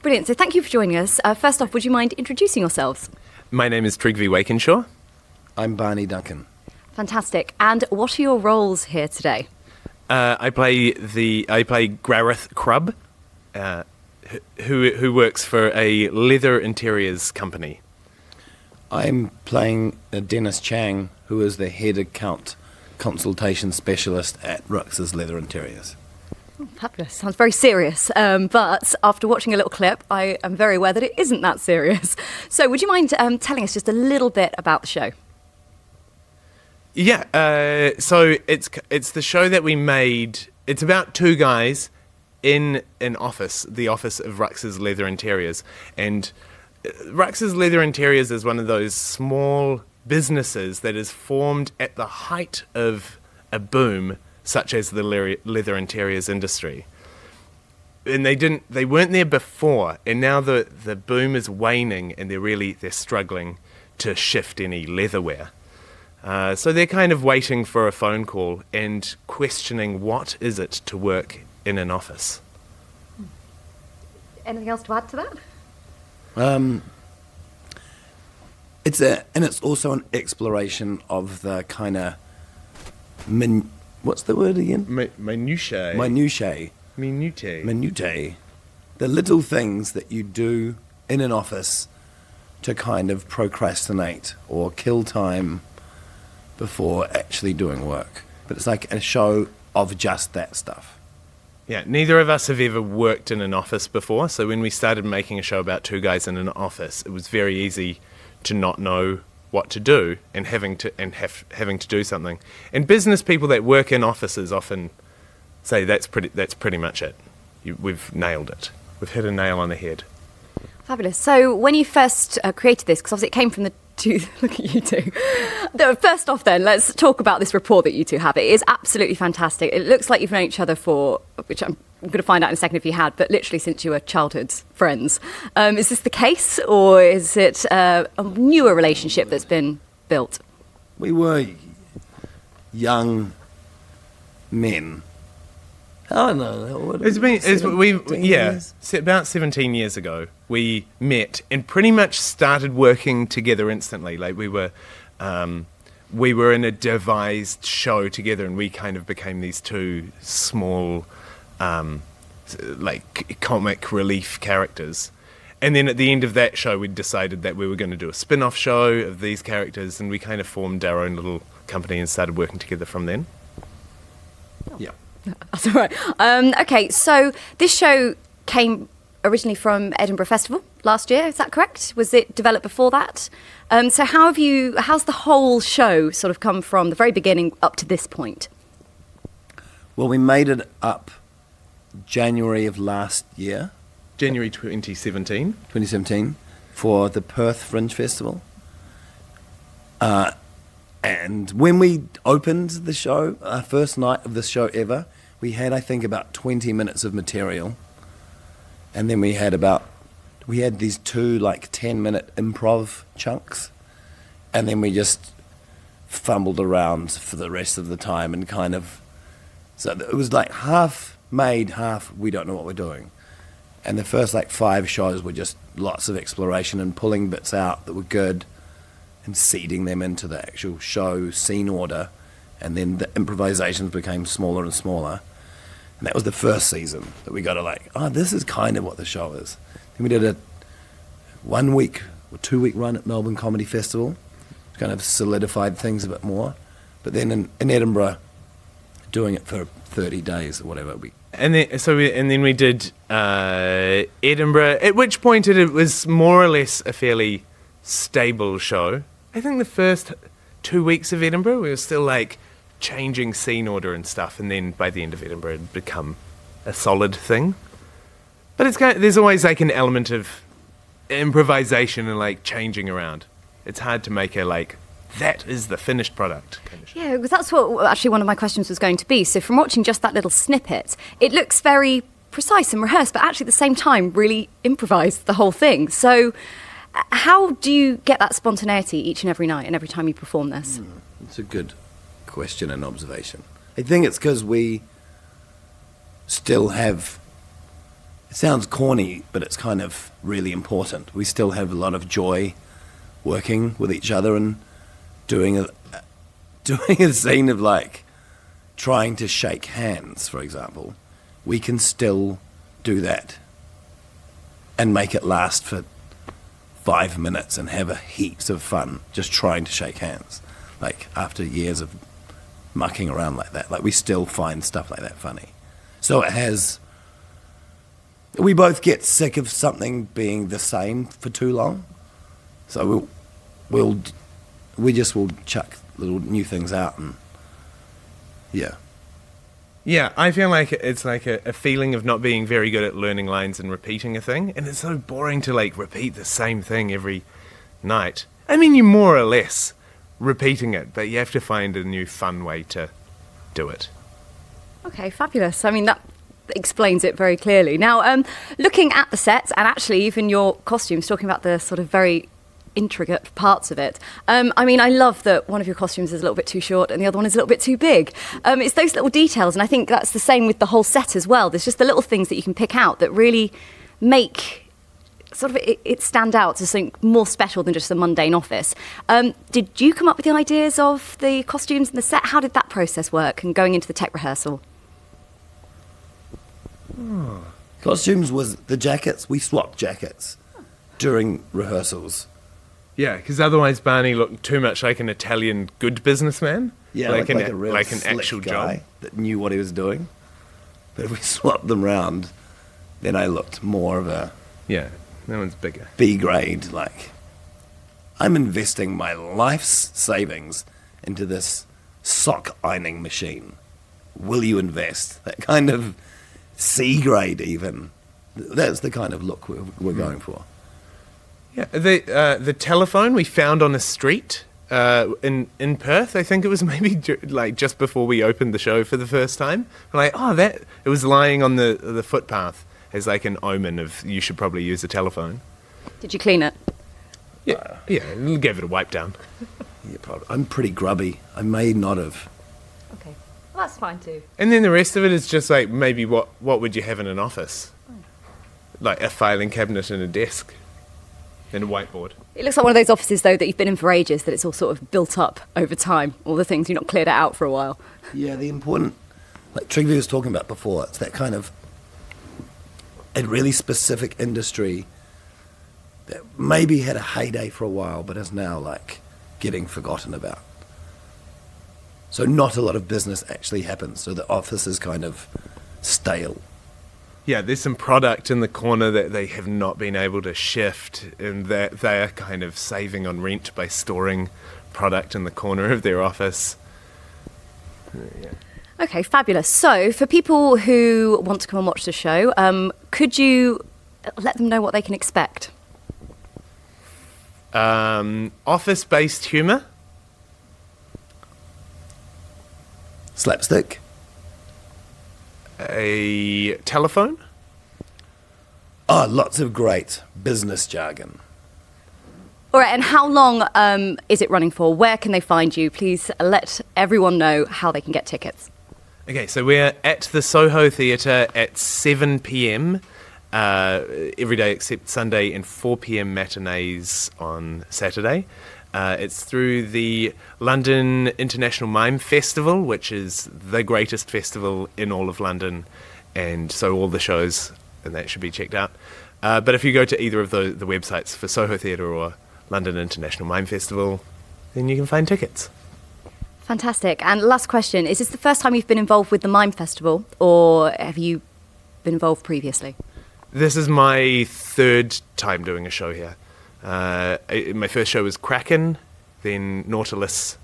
Brilliant. So thank you for joining us. First off, would you mind introducing yourselves? My name is Trygve Wakenshaw. I'm Barnie Duncan. Fantastic. And what are your roles here today? I play Grareth Krubb, who works for a leather interiors company. I'm playing Dennis Chang, who is the head account consultation specialist at Ruck's Leather Interiors. Fabulous. Sounds very serious. But after watching a little clip, I am very aware that it isn't that serious. So would you mind telling us just a little bit about the show? Yeah, so it's the show that we made. It's about two guys in an office, the office of Ruck's Leather Interiors. And Ruck's Leather Interiors is one of those small businesses that is formed at the height of a boom such as the leather interiors industry. And they weren't there before, and now the boom is waning, and they're struggling to shift any leatherware. So they're kind of waiting for a phone call and questioning what is it to work in an office. Anything else to add to that? It's also an exploration of the kind of what's the word again? Minutiae. The little things that you do in an office to kind of procrastinate or kill time before actually doing work. But it's like a show of just that stuff. Yeah, neither of us have ever worked in an office before, so when we started making a show about two guys in an office, it was very easy to not know what to do and having to do something. And business people that work in offices often say that's pretty much it. We've nailed it. We've hit a nail on the head. Fabulous. So when you first created this, because obviously it came from the two, look at you two. First off then, let's talk about this rapport that you two have. It is absolutely fantastic. It looks like you've known each other for, which I'm going to find out in a second if you had, but literally since you were childhood friends. Is this the case, or is it a newer relationship that's been built? We were young men. I don't know. About 17 years ago, we met and pretty much started working together instantly. Like we were in a devised show together, and we kind of became these two small, like comic relief characters. And then at the end of that show, we decided that we were going to do a spin-off show of these characters, and we kind of formed our own little company and started working together from then. Yeah. That's all right. Okay, so this show came originally from Edinburgh Festival last year, is that correct? Was it developed before that? So how's the whole show sort of come from the very beginning up to this point? Well, we made it up January of last year. January 2017. 2017, for the Perth Fringe Festival. And when we opened the show, our first night of the show ever, we had, I think, about 20 minutes of material. And then we had these two, like, 10-minute improv chunks. And then we just fumbled around for the rest of the time and kind of... So it was like half made, half we don't know what we're doing. And the first, like, 5 shows were just lots of exploration and pulling bits out that were good and seeding them into the actual show scene order, and then the improvisations became smaller and smaller. And that was the first season that we got to like, oh, this is kind of what the show is. Then we did a 1 week or 2 week run at Melbourne Comedy Festival, which kind of solidified things a bit more. But then in Edinburgh, doing it for 30 days or whatever. And then we did Edinburgh, at which point it was more or less a fairly stable show. I think the first 2 weeks of Edinburgh, we were still like changing scene order and stuff, and then by the end of Edinburgh, it had become a solid thing. But there's always like an element of improvisation and like changing around. It's hard to make that is the finished product kind of show. Yeah, because that's what actually one of my questions was going to be. So from watching just that little snippet, it looks very precise and rehearsed, but actually at the same time really improvised the whole thing. So how do you get that spontaneity each and every night and every time you perform this? It's a good question and observation. I think it's because we still have it sounds corny, but it's kind of really important. We still have a lot of joy working with each other and doing a scene of like trying to shake hands, for example. We can still do that and make it last for 5 minutes and have a heaps of fun just trying to shake hands. Like after years of mucking around like that, like we still find stuff like that funny. So we both get sick of something being the same for too long. So we just will chuck little new things out and yeah. Yeah, I feel like it's like a feeling of not being very good at learning lines and repeating a thing, and it's so boring to like repeat the same thing every night. I mean, you're more or less repeating it, but you have to find a new fun way to do it. Okay, fabulous. I mean, that explains it very clearly. Now, looking at the sets and actually even your costumes, talking about the sort of very intricate parts of it. I mean, I love that one of your costumes is a little bit too short and the other one is a little bit too big. It's those little details, and I think that's the same with the whole set as well. There's just the little things that you can pick out that really make sort of it stand out as something more special than just a mundane office. Did you come up with the ideas of the costumes and the set? How did that process work and going into the tech rehearsal? Costumes was the jackets. We swapped jackets during rehearsals. Yeah, because otherwise Barney looked too much like an Italian good businessman. Yeah, like a real an slick actual guy job. that knew what he was doing. But if we swapped them round, then I looked more of a Yeah, that one's bigger. B grade. Like, I'm investing my life's savings into this sock ironing machine. Will you invest? That kind of C grade even. That's the kind of look we're going for. Yeah, the telephone we found on a street in Perth. I think it was maybe like just before we opened the show for the first time. We're like, oh, that it was lying on the footpath as like an omen of you should probably use a telephone. Did you clean it? Yeah, gave it a wipe down. Yeah, probably. I'm pretty grubby. I may not have. Okay, well, that's fine too. And then the rest of it is just like maybe what would you have in an office? Like a filing cabinet and a desk. And a whiteboard. It looks like one of those offices, though, that you've been in for ages, that it's all sort of built up over time, all the things you've not cleared it out for a while. Yeah, the important, like Trygve was talking about before, it's that kind of a really specific industry that maybe had a heyday for a while, but is now, like, getting forgotten about. So not a lot of business actually happens, so the office is kind of stale. Yeah, there's some product in the corner that they have not been able to shift, and that they are kind of saving on rent by storing product in the corner of their office. Yeah. Okay, fabulous. So, for people who want to come and watch the show, could you let them know what they can expect? Office-based humour. Slapstick. A telephone? Oh, lots of great business jargon. All right, and how long is it running for? Where can they find you? Please let everyone know how they can get tickets. Okay, so we're at the Soho Theatre at 7 p.m. Every day except Sunday, and 4 p.m. matinees on Saturday. It's through the London International Mime Festival, which is the greatest festival in all of London, and so all the shows, and that should be checked out. But if you go to either of the websites for Soho Theatre or London International Mime Festival, then you can find tickets. Fantastic. And last question, is this the first time you've been involved with the Mime Festival, or have you been involved previously? This is my third time doing a show here. My first show was Kraken, then Nautilus,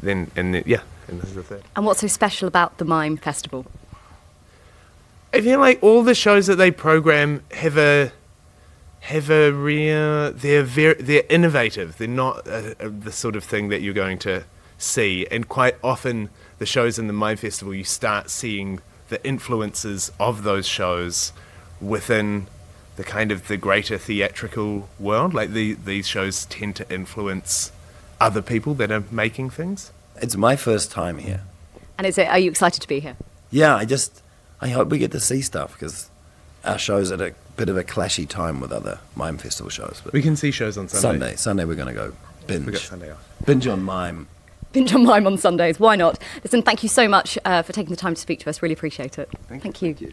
and this is the third. And what's so special about the Mime Festival? I feel like all the shows that they program have a real. They're innovative. They're not the sort of thing that you're going to see. And quite often, the shows in the Mime Festival, you start seeing the influences of those shows within the kind of the greater theatrical world. Like these shows tend to influence other people that are making things. It's my first time here. And are you excited to be here? Yeah, I hope we get to see stuff, because our show's at a bit of a clashy time with other Mime Festival shows. But We can see shows on Sunday. Sunday we're going to go binge. We got Sunday off. Binge on Mime. Binge on Mime on Sundays. Why not? Listen, thank you so much for taking the time to speak to us. Really appreciate it. Thank you. Thank you.